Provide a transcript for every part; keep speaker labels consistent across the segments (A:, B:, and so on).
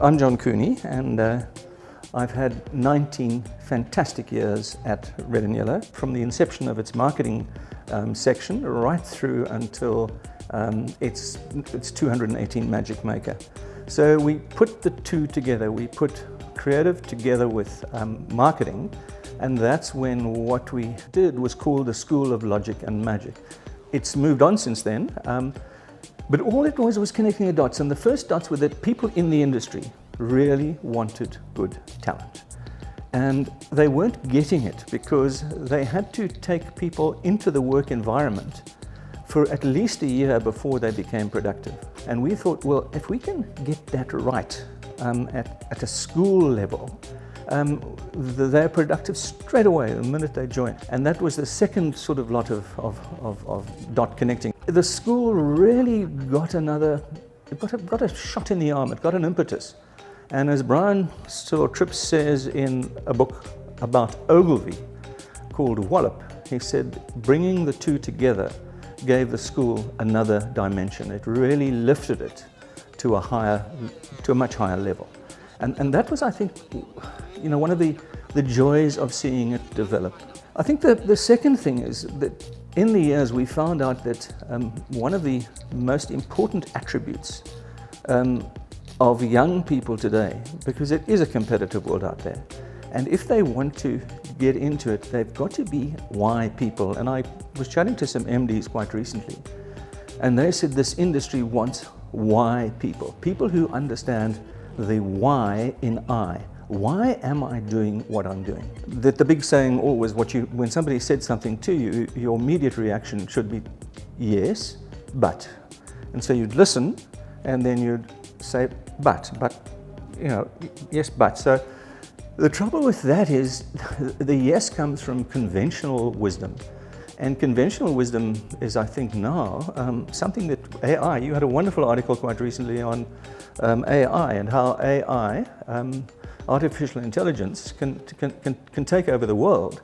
A: I'm John Cooney, and I've had 19 fantastic years at Red and Yellow, from the inception of its marketing section right through until its 218 Magic Maker. So we put the two together. We put creative together with marketing, and that's when what we did was called the School of Logic and Magic. It's moved on since then. But all it was connecting the dots, and the first dots were that people in the industry really wanted good talent. And they weren't getting it because they had to take people into the work environment for at least a year before they became productive. And we thought, well, if we can get that right at a school level, they're productive straight away the minute they join. And that was the second sort of lot of dot connecting. The school really got a shot in the arm, it got an impetus. And as Brian Tripp says in a book about Ogilvy called Wallop, he said, bringing the two together gave the school another dimension. It really lifted it to a much higher level. And that was, I think, one of the joys of seeing it develop. I think the second thing is that in the years we found out that one of the most important attributes of young people today, because it is a competitive world out there, and if they want to get into it, they've got to be why people. And I was chatting to some MDs quite recently, and they said this industry wants why people, people who understand the why in I. Why am I doing what I'm doing? The big saying always, when somebody said something to you, your immediate reaction should be yes, but. And so you'd listen, and then you'd say, but, yes, but. So the trouble with that is the yes comes from conventional wisdom. And conventional wisdom is, I think now, something that AI, you had a wonderful article quite recently on AI and how AI, artificial intelligence, can take over the world,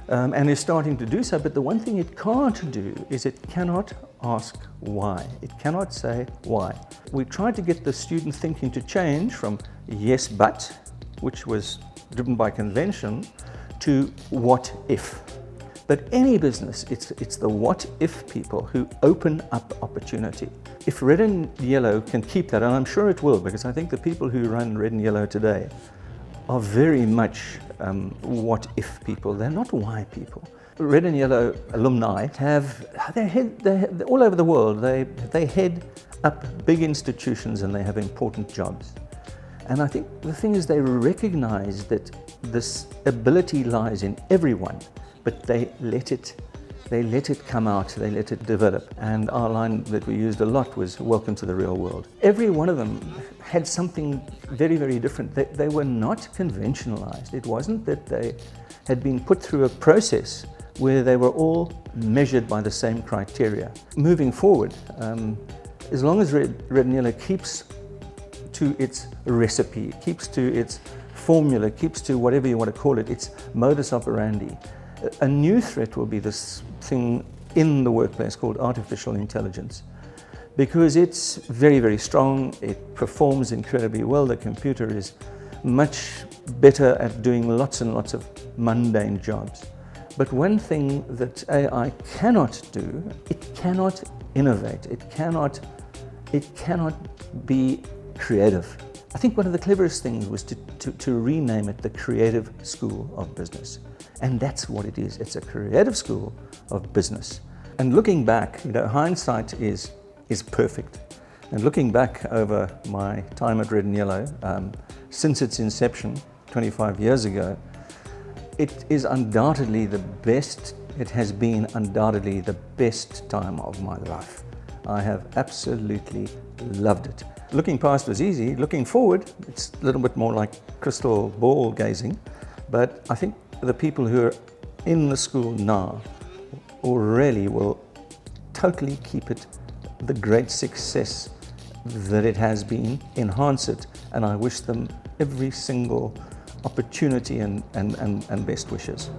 A: and is starting to do so. But the one thing it can't do is it cannot ask why. It cannot say why. We tried to get the student thinking to change from yes, but, which was driven by convention, to what if. But any business, it's the what if people who open up opportunity. If Red and Yellow can keep that, and I'm sure it will, because I think the people who run Red and Yellow today are very much what if people. They're not why people. Red and Yellow alumni they're all over the world. They head up big institutions and they have important jobs. And I think the thing is, they recognize that this ability lies in everyone, but they let it come out, they let it develop. And our line that we used a lot was, welcome to the real world. Every one of them had something very, very different. They were not conventionalized. It wasn't that they had been put through a process where they were all measured by the same criteria. Moving forward, as long as Red and Yellow keeps to its recipe, keeps to its formula, keeps to whatever you want to call it, its modus operandi, a new threat will be this thing in the workplace called artificial intelligence, because it's very, very strong. It performs incredibly well. The computer is much better at doing lots and lots of mundane jobs. But one thing that AI cannot do, it cannot innovate. It cannot be creative. I think one of the cleverest things was to rename it the Creative School of Business. And that's what it is. It's a creative school of business. And looking back, hindsight is perfect. And looking back over my time at Red and Yellow, since its inception 25 years ago, it is undoubtedly the best, it has been undoubtedly the best time of my life. I have absolutely loved it. Looking past was easy. Looking forward, it's a little bit more like crystal ball gazing. But I think the people who are in the school now really will totally keep it the great success that it has been, enhance it, and I wish them every single opportunity and best wishes.